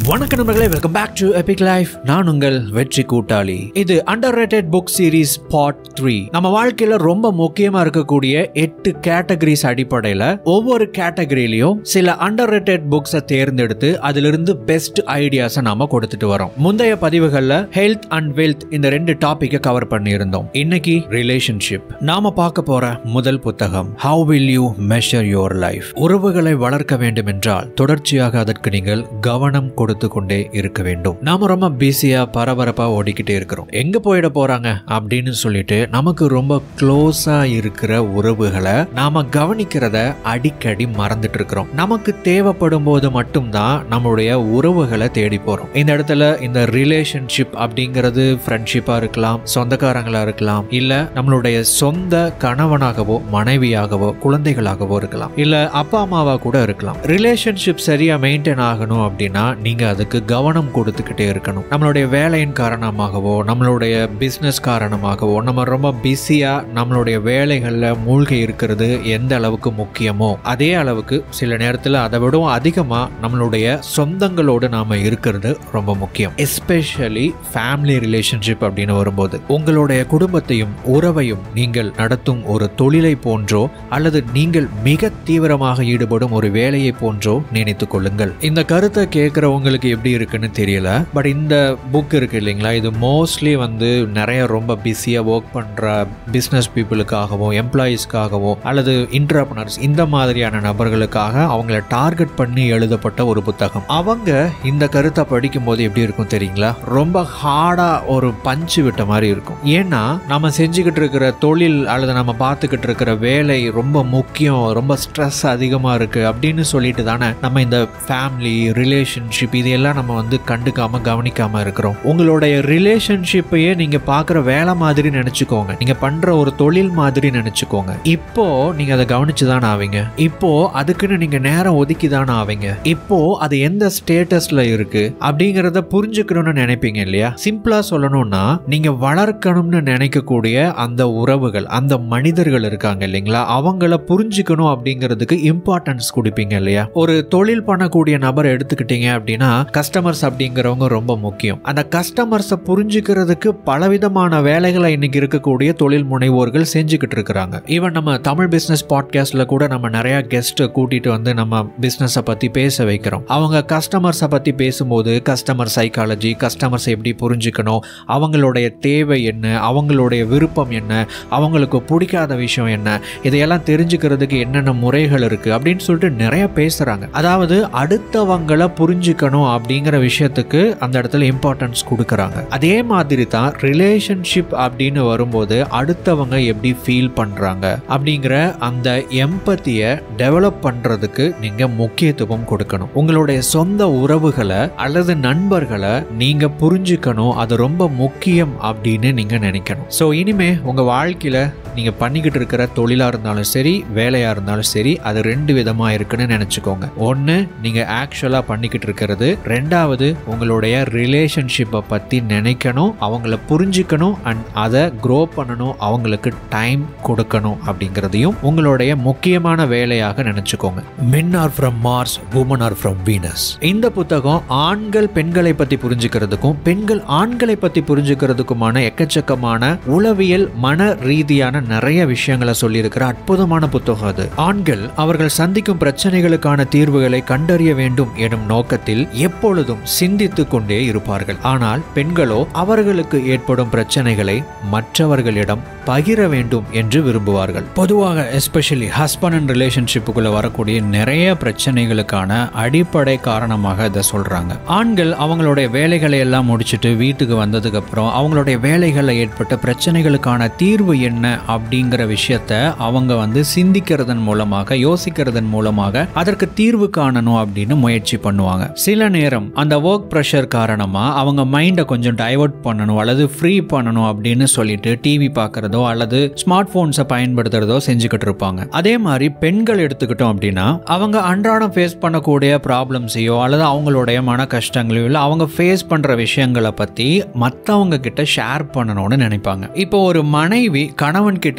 வணக்கம் நண்பர்களே, welcome back to epic life. நான் உங்கள் வெற்றி கூட்டாளி. இது அண்டர்ரேட்டட் புக் சீரிஸ் பார்ட் 3. நம்ம வாழ்க்கையில ரொம்ப முக்கியமா இருக்கக்கூடிய 8 கேட்டகரிஸ் அடிப்படையில ஒவ்வொரு கேட்டகரியிலையும் சில அண்டர்ரேட்டட் புக்ஸை தேர்ந்தெடுத்து அதிலிருந்து பெஸ்ட் ஐடியாஸை நாம கொடுத்துட்டு வரோம். முந்தைய பதிவுகள்ல ஹெல்த் அண்ட் வெல்த் இந்த 2 டாபிக்கை கவர் பண்ணியிருந்தோம். இன்னைக்கு ரிலேஷன்ஷிப். நாம பார்க்க போற முதல் புத்தகம் How Will You Measure Your Life. உறவுகளை வளர்க்க வேண்டும் என்றால் தொடர்ச்சியாக அதற்கு நீங்கள் கவனம் கொடுத்து கொண்டே இருக்க வேண்டும். நாம ரொம்ப பிஸியா பரபரப்பா ஓடிக்கிட்டே இருக்கிறோம். எங்க போயிட போறாங்க அப்படின்னு சொல்லிட்டு நமக்கு ரொம்ப க்ளோஸா இருக்கிற உறவுகளை நாம கவனிக்கிறத அடிக்கடி மறந்துட்டு இருக்கிறோம். நமக்கு தேவைப்படும் போது மட்டும்தான் நம்மளுடைய உறவுகளை தேடி போறோம். இந்த இடத்துல இந்த ரிலேஷன்ஷிப் அப்படிங்கிறது ஃப்ரெண்ட்ஷிப்பா இருக்கலாம், சொந்தக்காரங்களா இருக்கலாம், இல்ல நம்மளுடைய சொந்த கணவனாகவோ மனைவியாகவோ குழந்தைகளாகவோ இருக்கலாம், இல்ல அப்பா அம்மாவா கூட இருக்கலாம். ரிலேஷன்ஷிப் சரியா மெயின்டைன் ஆகணும் அப்படின்னா நீங்க அதுக்கு கவனம் கொடுத்துக்கிட்டே இருக்கணும். நம்மளுடைய வேலையின் காரணமாகவோ நம்மளுடைய பிசினஸ் காரணமாகவோ நம்ம ரொம்ப பிஸியா நம்மளுடைய வேலைகள்ல மூழ்கி இருக்கிறது எந்த அளவுக்கு முக்கியமோ அதே அளவுக்கு சில நேரத்தில் அதை விடவும் அதிகமா நம்மளுடைய சொந்தங்களோடு நாம இருக்கிறது ரொம்ப முக்கியம். எஸ்பெஷலி ஃபேமிலி ரிலேஷன்ஷிப் அப்படின்னு வரும்போது உங்களுடைய குடும்பத்தையும் உறவையும் நீங்கள் நடத்தும் ஒரு தொழிலை போன்றோ அல்லது நீங்கள் மிக தீவிரமாக ஈடுபடும் ஒரு வேலையை போன்றோ நினைத்துக் கொள்ளுங்கள். இந்த கருத்தை கேட்கிறவங்களுக்கு எப்படி இருக்குன்னு தெரியல. பட் இந்த புக் இருக்கு இல்லைங்களா, இது மோஸ்ட்லி நிறைய ரொம்ப பிஸியா ஒர்க் பண்ற பிசினஸ் பீப்புளுக்காகவோ எம்ப்ளாயீஸ்க்காகவோ அல்லது இன்டர்பிரனர்ஸ் இந்த மாதிரியான நபர்களுக்காக அவங்கள டார்கெட் பண்ணி எழுதப்பட்ட ஒரு புத்தகம். அவங்க இந்த கருத்தை படிக்கும் போது எப்படி இருக்கும் தெரியுங்களா, ரொம்ப ஹார்டா ஒரு பஞ்சு விட்ட மாதிரி இருக்கும். ஏன்னா நம்ம செஞ்சுக்கிட்டு இருக்கிற தொழில் அல்லது நம்ம பார்த்துக்கிட்டு இருக்கிற வேலை ரொம்ப முக்கியம், ரொம்ப ஸ்ட்ரெஸ் அதிகமா இருக்கு அப்படின்னு சொல்லிட்டு தானே நம்ம இந்த ஃபேமிலி ரிலேஷன்ஷிப் இதெல்லாம் நம்ம கண்டுக்காம கவனிக்காம இருக்கிறோம். உங்களுடைய ரிலேஷன்ஷிப்பையே நீங்க பார்க்குற வேலை மாதிரி நினைச்சுக்கோங்க, நீங்க பண்ற ஒரு தொழில் மாதிரி நினைச்சுக்கோங்க. இப்போ நீங்க அதை கவனிச்சுதான் ஆவீங்க, இப்போ அதுக்குன்னு நீங்க நேரம் ஒதுக்கிதான் ஆவீங்க, இப்போ அது எந்த ஸ்டேட்டஸ்ல இருக்கு அப்படிங்கறத புரிஞ்சுக்கணும்னு நினைப்பீங்க இல்லையா. சிம்பிளா சொல்லணும்னா நீங்க வளர்க்கணும்னு நினைக்கக்கூடிய அந்த உறவுகள், அந்த மனிதர்கள் இருக்காங்க இல்லைங்களா, அவங்கள புரிஞ்சுக்கணும் அப்படிங்கிறதுக்கு இம்பார்ட்டன்ஸ் கொடுப்பீங்க இல்லையா. ஒரு தொழில் பண்ணக்கூடிய நபர் எடுத்துக்கிட்டீங்க அப்படின்னா கஸ்டமர்ஸ் அப்படிங்கிறவங்க ரொம்ப முக்கியம். அந்த கஸ்டமர்ஸை புரிஞ்சுக்கிறதுக்கு பலவிதமான வேலைகளை இன்னைக்கு இருக்கக்கூடிய தொழில் முனைவோர்கள் செஞ்சுக்கிட்டு இருக்கிறாங்க. ஈவன் நம்ம தமிழ் பிசினஸ் பாட்காஸ்ட்ல கூட நம்ம நிறைய கெஸ்ட் கூட்டிட்டு நம்ம பிசினஸை பத்தி பேச வைக்கிறோம். அவங்க கஸ்டமர்ஸை பத்தி பேசும்போது கஸ்டமர் சைக்காலஜி, கஸ்டமர்ஸ் எப்படி புரிஞ்சுக்கணும், அவங்களுடைய தேவை என்ன, அவங்களுடைய விருப்பம் என்ன, அவங்களுக்கு பிடிக்காத விஷயம் என்ன, இதையெல்லாம் தெரிஞ்சுக்கிறதுக்கு என்னென்ன முறைகள் இருக்கு அப்படின்னு சொல்லிட்டு நிறைய பேசுறாங்க. அதாவது அடுத்தவங்களை புரிஞ்சுக்கணும் அப்படிங்கிற விஷயத்துக்கு அந்த இடத்துல இம்பார்ட்டன்ஸ் கொடுக்கறாங்க. அதே மாதிரி தான் ரிலேஷன்ஷிப் அப்படின்னு வரும்போது அடுத்தவங்க எப்படி ஃபீல் பண்றாங்க அப்படிங்கிற அந்த எம்பத்தியை டெவலப் பண்றதுக்கு நீங்க முக்கியத்துவம் கொடுக்கணும். உங்களுடைய சொந்த உறவுகளை அல்லது நண்பர்களை நீங்க புரிஞ்சுக்கணும், அது ரொம்ப முக்கியம் அப்படின்னு நீங்க நினைக்கணும். ஸோ இனிமே உங்க வாழ்க்கையில நீங்க பண்ணிக்கிட்டு இருக்கிற தொழிலா இருந்தாலும் சரி வேலையா இருந்தாலும் சரி அது 2 விதமா இருக்குன்னு நினைச்சுக்கோங்க. ஒன்னு நீங்க ஆக்சுவலா பண்ணிக்கிட்டு இருக்கிறது, ரெண்டாவது உங்களுடைய ரிலேஷன்ஷிப்பை பத்தி நினைக்கணும், அவங்கள புரிஞ்சுக்கணும் அண்ட் அதை க்ரோ பண்ணணும், அவங்களுக்கு டைம் கொடுக்கணும் அப்படிங்கிறதையும் உங்களுடைய முக்கியமான வேலையாக நினைச்சுக்கோங்க. Men are from Mars, women are from Venus. இந்த புத்தகம் ஆண்கள் பெண்களை பத்தி புரிஞ்சுக்கிறதுக்கும் பெண்கள் ஆண்களை பத்தி புரிஞ்சுக்கிறதுக்குமான எக்கச்சக்கமான உளவியல் மன ரீதியான நிறைய விஷயங்களை சொல்லி இருக்கிற அற்புதமான புத்தகம் அது. ஆண்கள் அவர்கள் சந்திக்கும் பிரச்சனைகளுக்கான தீர்வுகளை கண்டறிய வேண்டும் எனும் நோக்கத்தில் எப்பொழுதும் சிந்தித்துக் கொண்டே இருப்பார்கள். ஆனால் பெண்களோ அவர்களுக்கு ஏற்படும் பிரச்சனைகளை மற்றவர்களிடம் பகிர வேண்டும் என்று விரும்புவார்கள். பொதுவாக எஸ்பெஷலி ஹஸ்பண்ட் அண்ட் ரிலேஷன்ஷிப்புக்குள்ள வரக்கூடிய நிறைய பிரச்சனைகளுக்கான அடிப்படை காரணமாக இதை சொல்றாங்க. ஆண்கள் அவங்களுடைய வேலைகளை எல்லாம் முடிச்சுட்டு வீட்டுக்கு வந்ததுக்கு அப்புறம் அவங்களுடைய வேலைகளில் ஏற்பட்ட பிரச்சனைகளுக்கான தீர்வு என்ன அப்படிங்கிற விஷயத்த அவங்க சிந்திக்கிறதன் மூலமாக யோசிக்கிறதன் மூலமாக அதற்கு தீர்வு காணணும் அப்படின்னு முயற்சி பண்ணுவாங்க. சில நேரம் அந்த ஒர்க் ப்ரெஷர் காரணமா அவங்க மைண்டை கொஞ்சம் டைவர்ட் பண்ணணும் அல்லது ஃப்ரீ பண்ணணும் அப்படின்னு சொல்லிட்டு டிவி பார்க்கறதோ அல்லது ஸ்மார்ட் போன்ஸை பயன்படுத்துறதோ செஞ்சுக்கிட்டு இருப்பாங்க. அதே மாதிரி பெண்கள் எடுத்துக்கிட்டோம் அப்படின்னா அவங்க அன்றாடம் ஃபேஸ் பண்ணக்கூடிய ப்ராப்ளம்ஸையோ அல்லது அவங்களுடைய மன கஷ்டங்களையோ இல்லை அவங்க ஃபேஸ் பண்ற விஷயங்களை பத்தி மற்றவங்க கிட்ட ஷேர் பண்ணணும்னு நினைப்பாங்க. இப்போ ஒரு மனைவி கணவன் கிட்ட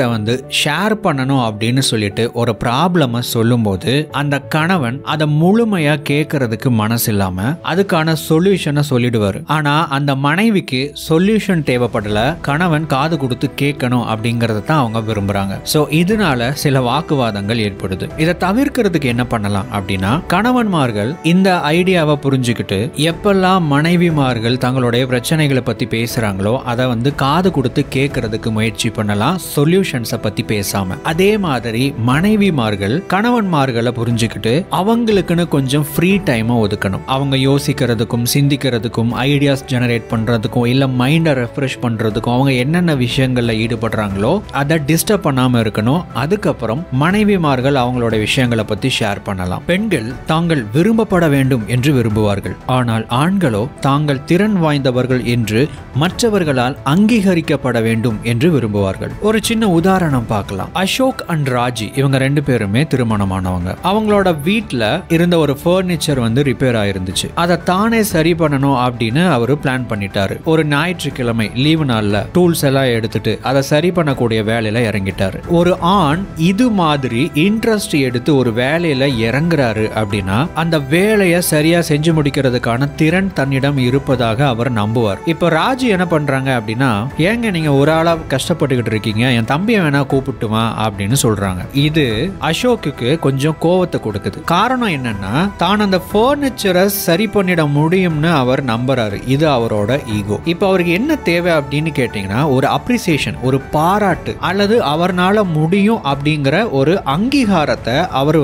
ஷேர் பண்ணணும் அப்படின்னு சொல்லிட்டு ஒரு ப்ராப்ளமை சொல்லும்போது அந்த கணவன் அதை முழுமையா கேட்கறதுக்கு மனசு இல்லாம பேசாம அதுக்கான சொல்யூஷனை சொல்லிடுவாரு. ஆனா அந்த மனைவிக்கு சொல்யூஷன் தேவைப்படல, கணவன் காது கொடுத்து கேட்கணும் அப்படிங்கறத தான் அவங்க விரும்புறாங்க. சோ இதனால சில வாக்குவாதங்கள் ஏற்படுது. இதை தவிர்க்கிறதுக்கு என்ன பண்ணலாம் அப்படின்னா, கணவன்மார்கள் இந்த ஐடியாவை புரிஞ்சுக்கிட்டு எப்பெல்லாம் மனைவிமார்கள் தங்களுடைய பிரச்சனைகளை பத்தி பேசுறாங்களோ அதை காது கொடுத்து கேட்கறதுக்கு முயற்சி பண்ணலாம், சொல்யூஷன்ஸை பத்தி பேசாம. அதே மாதிரி மனைவிமார்கள் கணவன்மார்களை புரிஞ்சுக்கிட்டு அவங்களுக்குன்னு கொஞ்சம் ஃப்ரீ டைமை ஒதுக்கணும். அவங்க யோசிக்கிறதுக்கும் சிந்திக்கிறதுக்கும் ஐடியாஸ் ஜெனரேட் பண்றதுக்கும் இல்ல மைண்டை ரெஃப்ரெஷ் பண்றதுக்கும் அவங்க என்னென்ன விஷயங்கள்ல ஈடுபடுறாங்களோ அதை டிஸ்டர்ப் பண்ணாம இருக்கணும். அதுக்கப்புறம் மனைவிமார்கள் அவங்களோட விஷயங்களை பத்தி ஷேர் பண்ணலாம். பெண்கள் தாங்கள் விரும்பப்பட வேண்டும் என்று விரும்புவார்கள். ஆனால் ஆண்களோ தாங்கள் திறன் வாய்ந்தவர்கள் என்று மற்றவர்களால் அங்கீகரிக்கப்பட வேண்டும் என்று விரும்புவார்கள். ஒரு சின்ன உதாரணம் பார்க்கலாம். அசோக் அண்ட் ராஜி இவங்க ரெண்டு பேருமே திருமணமானவங்க. அவங்களோட வீட்டுல இருந்த ஒரு பர்னிச்சர் ரிப்பேர் ஆயிருந்துச்சு. அதை தானே சரி பண்ணணும் அப்படின்னு அவரு பிளான் பண்ணிட்டாரு. ஒரு ஞாயிற்றுக்கிழமை லீவு நாள்ல டூல்ஸ் எல்லாம் எடுத்துட்டு அதை சரி பண்ணக்கூடிய வேலையில இறங்கிட்டாரு. ஒரு ஆண் இது மாதிரி இன்ட்ரெஸ்ட் எடுத்து ஒரு வேலையில இறங்குறாரு அப்படின்னா அந்த வேலையை சரியா செஞ்சு முடிக்கிறதுக்கான திறன் தன்னிடம் இருப்பதாக அவர் நம்புவார். இப்ப ராஜி என்ன பண்றாங்க அப்படின்னா, ஏங்க நீங்க ஒரு ஆளா கஷ்டப்பட்டுக்கிட்டு இருக்கீங்க, என் தம்பியை வேணா கூப்பிட்டுமா அப்படின்னு சொல்றாங்க. இது அசோக்குக்கு கொஞ்சம் கோவத்தை கொடுக்குது. காரணம் என்னன்னா, தான் அந்த பர்னிச்சரை சரி பண்ணிட முடியும்னு அவர் நம்புறாரு. இது அவரோட ஈகோ. இப்ப அவருக்கு என்ன தேவை அப்படின்னு கேட்டீங்கன்னா, ஒரு அப்ரிசியேஷன், ஒரு பாராட்டு அல்லது அவர்னால முடியும் அப்படிங்கிற ஒரு அங்கீகாரத்தை அவர்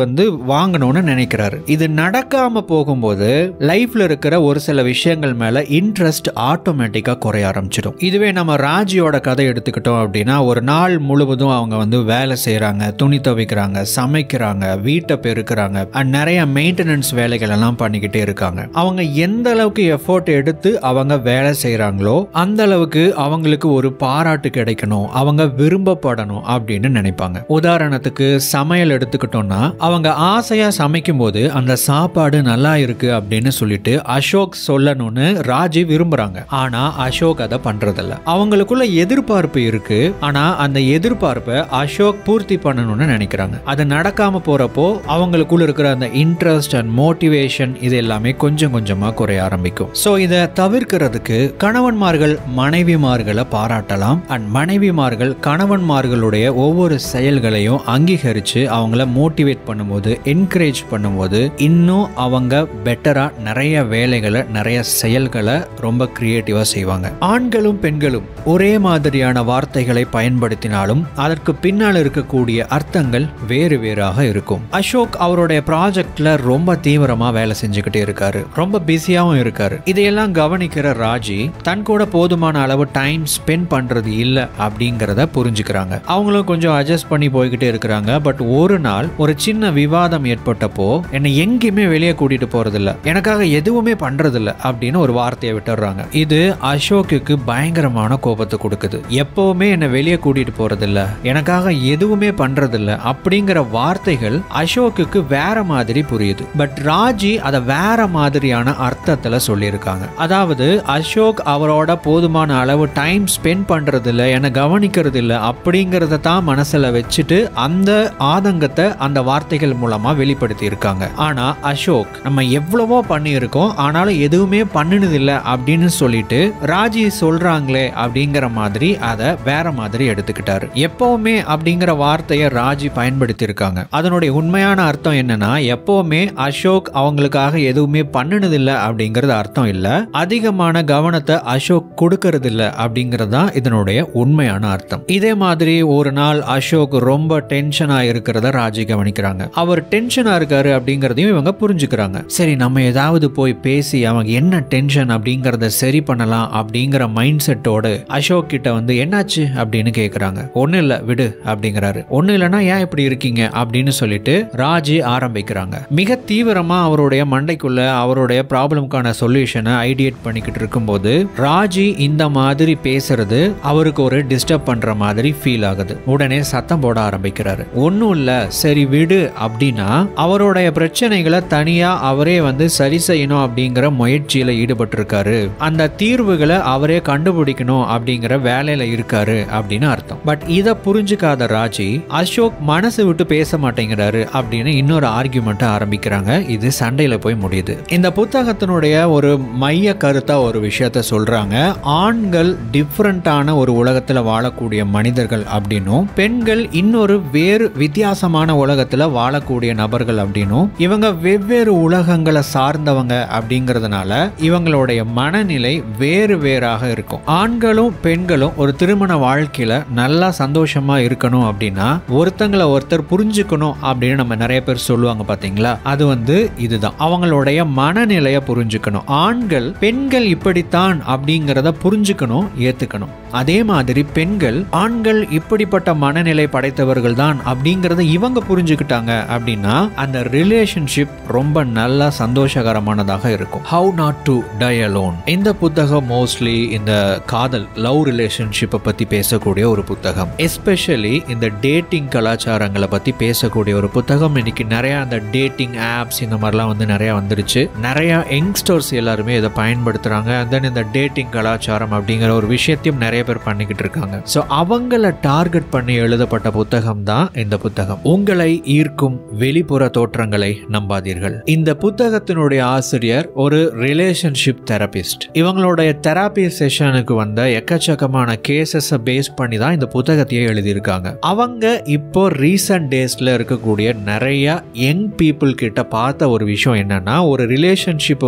வாங்கணும்னு நினைக்கிறாரு. இது நடக்காம போகும்போது லைஃப்ல இருக்கிற ஒரு சில விஷயங்கள் மேல இன்ட்ரெஸ்ட் ஆட்டோமேட்டிக்கா குறைய ஆரம்பிச்சிடும். இதுவே நம்ம ராஜியோட கதை எடுத்துக்கிட்டோம் அப்படின்னா, ஒரு நாள் முழுவதும் அவங்க வேலை செய்யறாங்க, துணி துவைக்கிறாங்க, சமைக்கிறாங்க, வீட்டை பெருக்கிறாங்க, நிறைய மெயின்டெனன்ஸ் வேலைகள் எல்லாம் பண்ணிக்கிட்டே இருக்காங்க. அவங்க எந்த அளவுக்கு எஃபோர்ட் எடுத்து அவங்க வேலை செய்யறாங்களோ அந்த அளவுக்கு அவங்களுக்கு ஒரு பாராட்டு கிடைக்கணும், அவங்க விரும்பப்படணும் அப்படின்னு நினைப்பாங்க. உதாரணத்துக்கு சமையல் எடுத்துக்கிட்டோம்னா, அவங்க ஆசையா சமைக்கும் போது அந்த சாப்பாடு நல்லா இருக்கு அப்படின்னு சொல்லிட்டு அசோக் சொல்லணும்னு ராஜி விரும்புறாங்க. ஆனா அசோக் அதை பண்றதில்ல. அவங்களுக்குள்ள எதிர்பார்ப்பு இருக்கு, ஆனா அந்த எதிர்பார்ப்பை அசோக் பூர்த்தி பண்ணணும்னு நினைக்கிறாங்க. அது நடக்காம போறப்போ அவங்களுக்குள்ள இருக்கிற அந்த இன்ட்ரெஸ்ட் அண்ட் மோட்டிவேஷன் இது எல்லாமே கொஞ்சம் கொஞ்சமா குறைய ஆரம்பிக்கும். சோ இதை தவிர்க்கிறதுக்கு கணவன்மார்கள் மனைவிமார்களை பாராட்டலாம், அண்ட் மனைவிமார்கள் கணவன்மார்களுடைய ஒவ்வொரு செயல்களையும் அங்கீகரிச்சு அவங்கள மோட்டிவேட் பண்ணும்போது, என்கரேஜ் பண்ணும்போது இன்னும் அவங்க பெட்டரா நிறைய வேலைகளை, நிறைய செயல்களை ரொம்ப கிரியேட்டிவா செய்வாங்க. ஆண்களும் பெண்களும் ஒரே மாதிரியான வார்த்தைகளை பயன்படுத்தினாலும் அதற்கு பின்னால் இருக்கக்கூடிய அர்த்தங்கள் வேறு வேறாக இருக்கும். அசோக் அவருடைய ப்ராஜெக்ட்ல ரொம்ப தீவிரமா வேலை செஞ்சுக்கிட்டே இருக்காரு, ரொம்ப பிஸியாவும் இருக்காரு. இதையெல்லாம் கவனிக்கிற ராஜி தன் கூட போதுமான அளவு டைம் ஸ்பெண்ட் பண்றது இல்ல அப்படிங்கறத புரிஞ்சுக்கிறாங்க. அவங்களும் கொஞ்சம் அட்ஜஸ்ட் பண்ணி போய்கிட்டே இருக்கிறாங்க. பட் ஒரு நாள் ஒரு சின்ன விவாதம் ஏற்பட்டப்போ, என்னை எங்கேயுமே வெளியே கூட்டிட்டு போறதில்ல, எனக்காக எதுவுமே பண்றதில்ல அப்படின்னு ஒரு வார்த்தையை விட்டுறாங்க. இது அசோக்குக்கு பயங்கரமான கோபத்தை கொடுக்குது. எப்பவுமே என்னை வெளியே கூட்டிட்டு போறதில்ல, எனக்காக எதுவுமே பண்றதில்ல அப்படிங்கிற வார்த்தைகள் அசோக்குக்கு வேற மாதிரி புரியுது. பட் ராஜி அதை வேற மாதிரியான அர்த்தத்துல சொல்லியிருக்காங்க. அதாவது அசோக் அவரோட போதுமான அளவு டைம் ஸ்பெண்ட் பண்றது இல்ல, என்னை கவனிக்கிறது இல்ல அப்படிங்கறத தான் மனசுல வச்சுட்டு அந்த ஆதங்கத்தை அந்த வார்த்தைகள் மூலமா வெளிப்படுத்தி இருக்காங்க. ஆனா அசோக் நம்ம எவ்வளவோ பண்ணி இருக்கோம், ஆனாலும் எதுவுமே பண்ணினது இல்ல அப்படின்னு சொல்லிட்டு ராஜி சொல்றாங்களே அப்படிங்கிற மாதிரி அதை வேற மாதிரி எடுத்துக்கிட்டாரு. எப்பவுமே அப்படிங்கிற வார்த்தையை ராஜி பயன்படுத்தி இருக்காங்க. அதனுடைய உண்மையான அர்த்தம் என்னன்னா, எப்பவுமே அசோக் அவங்களுக்காக எதுவுமே பண்ணினது இல்ல அப்படிங்கறது அர்த்தம் இல்ல, அதிகமான கவனத்தை அசோக் கொடுக்கறது இல்ல அப்படிங்கறதா இதனுடைய உண்மையான அர்த்தம். இதே மாதிரி ஒரு நாள் அசோக் ரொம்ப டென்ஷனா இருக்கிறத ராஜி கவனிக்கிறாங்க. அவர் டென்ஷனா இருக்காரு அப்படிங்கறதையும் இவங்க புரிஞ்சுக்கிறாங்க. சரி, நம்ம ஏதாவது போய் பேசி அவங்க என்ன டென்ஷன் அப்படிங்கறத சரி பண்ணலாம் அப்படிங்கிற மைண்ட் செட்டோடு அசோக் கிட்ட என்னாச்சு அப்படின்னு கேக்குறாங்க. ஒண்ணு இல்ல விடு அப்படிங்கிறாரு. ஒண்ணு இல்லனா ஏன் இப்படி இருக்கீங்க அப்படின்னு சொல்லிட்டு ராஜி ஆரம்பிக்கிறாங்க. மிக தீவிரமா அவருடைய மண்டைக்குள்ள அவருடைய ப்ராப்ளம்கான சொல்யூஷனை ஐடியேட் பண்ணிக்கிட்டு இருக்கும்போது ராஜி இந்த மாதிரி பேசுறது அவருக்கு ஒரு டிஸ்டர்ப் பண்ற மாதிரி ஃபீல் ஆகுது. உடனே சத்தம் போட ஆரம்பிக்கிறாரு. ஒன்னும் இல்ல சரி விடு அப்படின்னா அவருடைய பிரச்சனைகளை தனியா அவரே சரி செய்யணும் அப்படிங்கிற முயற்சியில ஈடுபட்டு இருக்காரு, அந்த தீர்வுகளை அவரே கண்டுபிடிக்கணும் அப்படிங்கிற வேலையில இருக்காரு அப்படின்னு அர்த்தம். பட் இத புரிஞ்சுக்காத ராஜி அசோக் மனசு விட்டு பேச மாட்டேங்கிறாரு அப்படின்னு இன்னொரு ஆர்கியூமெண்ட் ஆரம்பிக்கிறாங்க. இது சண்டையில போய் முடியுது. இந்த புத்தகத்தினுடைய ஒரு மைய கருத்தா ஒரு விஷயத்த சொல்றாங்க. ஆண்கள் டிஃப்ரெண்டான ஒரு உலகத்துல வாழக்கூடிய மனிதர்கள் அப்படின்னும், பெண்கள் இன்னொரு வேறு வித்தியாசமான உலகத்துல வாழக்கூடிய நபர்கள் அப்படின்னும், இவங்க வெவ்வேறு உலகங்களை சார்ந்தவங்க அப்படிங்கறதுனால இவங்களுடைய மனநிலை வேறு வேறாக இருக்கும். ஆண்களும் பெண்களும் ஒரு திருமண வாழ்க்கையில நல்லா சந்தோஷமா இருக்கணும் அப்படின்னா ஒருத்தங்களை ஒருத்தர் புரிஞ்சுக்கணும் அப்படின்னு நம்ம நிறைய பேர் சொல்லுவாங்க பாத்தீங்களா. அது இதுதான், அவங்களுடைய மனநிலைய புரிஞ்சுக்கணும். ஆண்கள் பெண்கள் இப்படித்தான் அப்படிங்கறத புரிஞ்சுக்கணும், ஏத்துக்கணும். அதே மாதிரி பெண்கள் ஆண்கள் இப்படிப்பட்ட மனநிலை படைத்தவர்கள் தான் அப்படிங்கறத இவங்க புரிஞ்சுக்கிட்டாங்க அப்படின்னா அந்த ரிலேஷன்ஷிப் ரொம்ப நல்லா சந்தோஷகரமானதாக இருக்கும். How not to die alone. இந்த புத்தகம் மோஸ்ட்லி இந்த காதல் லவ் ரிலேஷன்ஷிப்பை பத்தி பேசக்கூடிய ஒரு புத்தகம். எஸ்பெஷலி இந்த டேட்டிங் கலாச்சாரங்களை பத்தி பேசக்கூடிய ஒரு புத்தகம். இன்னைக்கு நிறைய அந்த டேட்டிங் ஆப்ஸ் இந்த மாதிரிலாம் நிறைய வந்துருச்சு. நிறைய யங்ஸ்டர்ஸ் எல்லாருமே இதை பயன்படுத்துறாங்க. தென் இந்த டேட்டிங் கலாச்சாரம் அப்படிங்கிற ஒரு விஷயத்தையும் நிறைய பேர் பண்ணிக்கிட்டு இருக்காங்க. ஸோ அவங்கள டார்கெட் பண்ணி எழுதப்பட்ட புத்தகம் தான் இந்த புத்தகம். உங்களை ஈர்க்கும் வெளிப்புற தோற்றங்களை நம்பாதீர்கள். இந்த புத்தகத்தினுடைய ஆசிரியர் ஒரு ரிலேஷன்ஷிப் தெரபிஸ்ட். இவங்களுடைய தெரப்பி செஷனுக்கு வந்த எக்கச்சக்கமான கேசஸ் பேஸ் பண்ணி தான் இந்த புத்தகத்தையே எழுதியிருக்காங்க. அவங்க இப்போ ரீசன்ட் டேஸ்ல இருக்கக்கூடிய நிறைய யங் பீப்புள் கிட்ட பார்த்த ஒரு விஷயம் என்னன்னா, ஒரு ரிலேஷன்ஷிப்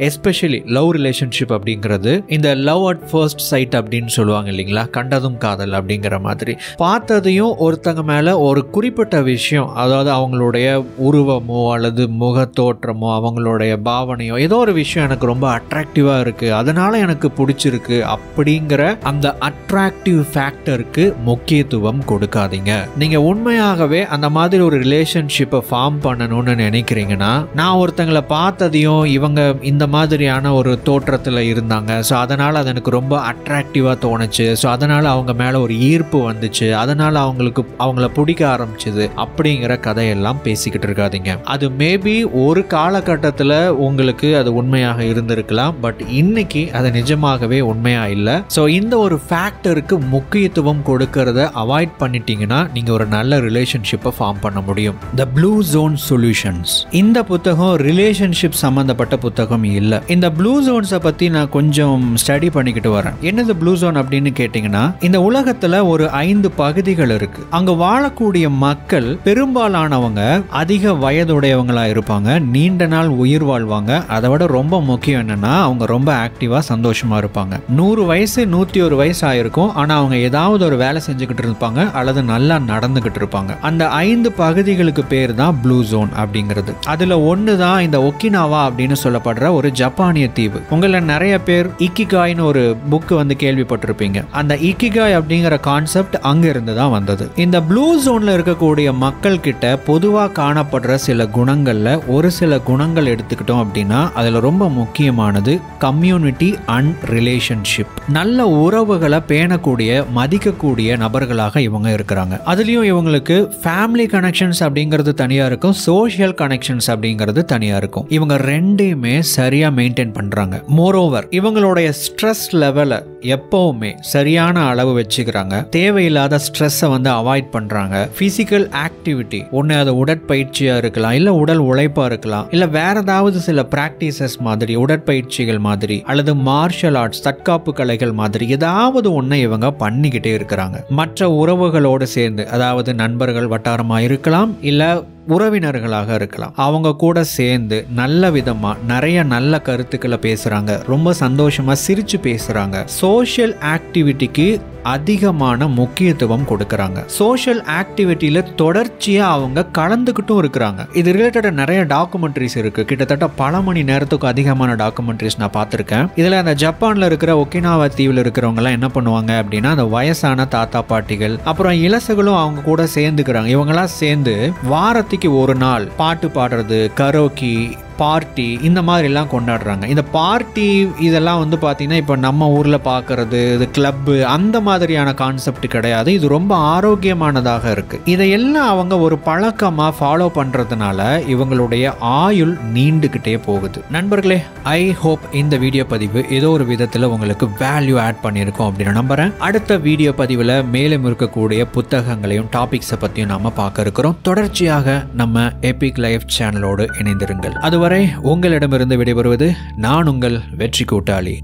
எஸ்பெஷலி லவ் ரிலேஷன்ஷிப் அப்படிங்கிறது இந்த லவ் அட் ஃபர்ஸ்ட் சைட் அப்படின்னு சொல்லுவாங்க இல்லைங்களா, கண்டதும் காதல் அப்படிங்கிற மாதிரி. பார்த்ததையும் ஒருத்தங்க மேல ஒரு குறிப்பிட்ட விஷயம், அதாவது அவங்களுடைய உருவமோ அல்லது முக தோற்றமோ அவங்களுடைய பாவனையோ ஏதோ ஒரு விஷயம் எனக்கு ரொம்ப அட்ராக்டிவா இருக்கு, அதனால எனக்கு பிடிச்சிருக்கு அப்படிங்கிற அந்த அட்ராக்டிவ் ஃபேக்டருக்கு முக்கியத்துவம் கொடுக்காதீங்க. நீங்க உண்மையாகவே அந்த மாதிரி ஒரு ரிலேஷன்ஷிப்பை ஃபார்ம் பண்ணணும்னு நினைக்கிறீங்கன்னா, நான் ஒருத்தங்களை பார்த்ததையும் இவங்க இந்த மாதிரியான ஒரு தோற்றத்துல இருந்தாங்க, ஸோ அதனால அது எனக்கு ரொம்ப அட்ராக்டிவா தோணுச்சு, ஸோ அதனால அவங்க மேல ஒரு ஈர்ப்பு வந்துச்சு, அதனால அவங்கள பிடிக்க ஆரம்பிச்சது அப்படிங்கிற கதையெல்லாம் பேசிக்கிட்டு இருக்காதீங்க. அது மேபி ஒரு காலகட்டத்தில் உங்களுக்கு அது உண்மையாக இருந்திருக்கலாம், பட் இன்னைக்கு அது நிஜமாகவே உண்மையா இல்லை. ஸோ இந்த ஒரு ஃபேக்டருக்கு முக்கியத்துவம் கொடுக்கறத அவாய்ட் பண்ணிட்டீங்கன்னா நீங்க ஒரு நல்ல ரிலேஷன்ஷிப்பை ஃபார்ம் பண்ண முடியும். The blue zone solutions. இந்த புத்தகம் ரிலேஷன்ஷிப் சம்பந்தப்பட்ட புத்தகம் இல்லை. இந்த ப்ளூ ஜோன்ஸை பத்தி நான் கொஞ்சம் ஸ்டடி பண்ணிக்கிட்டு வரேன். என்னது ப்ளூ ஜோன் அப்படின்னு கேட்டீங்கன்னா, இந்த உலகத்துல ஒரு 5 பகுதிகள் இருக்கு. அங்க வாழக்கூடிய மக்கள் பெரும்பாலானவங்க அதிக வயதுடையவங்களா இருப்பாங்க, நீண்ட நாள் உயிர் வாழ்வாங்க. அதை விட ரொம்ப முக்கியம் என்னன்னா அவங்க ரொம்ப ஆக்டிவா சந்தோஷமா இருப்பாங்க. 100 வயசு 101 வயசு ஆயிருக்கும், ஆனா அவங்க ஏதாவது ஒரு வேலை செஞ்சுக்கிட்டு இருப்பாங்க அல்லது நல்லா நடந்துகிட்டு இருப்பாங்க. அந்த 5 பகுதிகளுக்கு பேர் தான் ப்ளூ ஜோன் அப்படிங்கிறது. அதுல ஒன்னு தான் இந்த ஒக்கினாவா அப்படின்னு சொல்லப்படுற ஒரு ஜப்பானிய தீவு. உங்கள நிறைய பேர் இக்கிகாய்னு ஒரு புக் கேள்விப்பட்டிருப்பீங்க. அந்த இக்கிகாய் அப்படிங்கிற கான்செப்ட் அங்க இருந்து தான் வந்தது. இந்த ப்ளூ ஜோன்ல இருக்கக்கூடிய மக்கள் கிட்ட பொதுவா காணப்படுற சில குணங்கள்ல ஒரு சில குணங்கள் எடுத்துக்கிட்டோம் அப்படின்னா அதுல ரொம்ப முக்கியமானது கம்யூனிட்டி அண்ட் ரிலேஷன்ஷிப். நல்ல உறவுகளை பேணக்கூடிய மதிக்கக்கூடிய நபர்களாக இவங்க இருக்கிறாங்க. அதுலயும் இவங்களுக்கு ஃபேமிலி கனெக்ஷன்ஸ் அப்படிங்கிறது தனியா இருக்கும், சோஷியல் கனெக்ஷன்ஸ் அப்படிங்கிறது தனியா இருக்கும். இவங்க ரெண்டையுமே சரியா மெயின்டைன் பண்றாங்க. மோரோவர் இவங்களுடைய ஸ்ட்ரெஸ் லெவலை எப்பவுமே சரியான அளவு வச்சுக்கிறாங்க. தேவையில்லாத ஸ்ட்ரெஸ்ஸை அவாய்ட் பண்றாங்க. பிசிக்கல் ஆக்டிவிட்டி, ஒன்னு அது உடற்பயிற்சியா இருக்கலாம், இல்ல உடல் உழைப்பா இருக்கலாம், இல்ல வேற ஏதாவது சில பிராக்டிசஸ் மாதிரி உடற்பயிற்சிகள் மாதிரி அல்லது மார்ஷல் ஆர்ட்ஸ் தற்காப்பு கலைகள் மாதிரி ஏதாவது ஒன்றை இவங்க பண்ணிக்கிட்டே இருக்கிறாங்க. மற்ற உறவுகளோடு சேர்ந்து, அதாவது நண்பர்கள் வட்டாரமா இருக்கலாம், இல்ல உறவினர்களாக இருக்கலாம், அவங்க கூட சேர்ந்து நல்ல விதமா நிறைய நல்ல கருத்துக்களை பேசுறாங்க, ரொம்ப சந்தோஷமா சிரிச்சு பேசுறாங்க. சோஷியல் ஆக்டிவிட்டிக்கு அதிகமான முக்கியத்துவம் கொடுக்கறாங்க. சோஷியல் ஆக்டிவிட்டியில தொடர்ச்சியா அவங்க கலந்துக்கிட்டும் இருக்கிறாங்க. இது ரிலேட்டடா நிறைய டாக்குமெண்ட்ரிஸ் இருக்கு. கிட்டத்தட்ட பல மணி நேரத்துக்கு அதிகமான டாக்குமெண்ட்ரிஸ் நான் பார்த்திருக்கேன். இதுல அந்த ஜப்பான்ல இருக்கிற ஒக்கினாவா தீவுல இருக்கிறவங்க எல்லாம் என்ன பண்ணுவாங்க அப்படின்னா, அந்த வயசான தாத்தா பாட்டிகள் அப்புறம் இலசுகளும் அவங்க கூட சேர்ந்துக்கிறாங்க. இவங்கெல்லாம் சேர்ந்து வாரத்துக்கு ஒரு நாள் பாட்டு பாடுறது, கரோக்கி, பார்ட்டி இந்த மாதிரிலாம் கொண்டாடுறாங்க. இந்த பார்ட்டி இதெல்லாம் பார்த்தீங்கன்னா இப்போ நம்ம ஊரில் பார்க்கறது இது கிளப்பு அந்த மாதிரியான கான்செப்ட் கிடையாது. இது ரொம்ப ஆரோக்கியமானதாக இருக்கு. இதையெல்லாம் அவங்க ஒரு பழக்கமாக ஃபாலோ பண்ணுறதுனால இவங்களுடைய ஆயுள் நீண்டுக்கிட்டே போகுது. நண்பர்களே, ஐ ஹோப் இந்த வீடியோ பதிவு ஏதோ ஒரு விதத்தில் உங்களுக்கு வேல்யூ ஆட் பண்ணியிருக்கோம் அப்படின்னு நம்புறேன். அடுத்த வீடியோ பதிவில் மேலும் இருக்கக்கூடிய புத்தகங்களையும் டாபிக்ஸை பற்றியும் நாம பார்க்க இருக்கிறோம். தொடர்ச்சியாக நம்ம எபிக் லைஃப் சேனலோடு இணைந்திருங்கள். அதுவரை அதுவரை உங்களிடமிருந்து விடைபெறுவது நான் உங்கள் வெற்றி கூட்டாளி.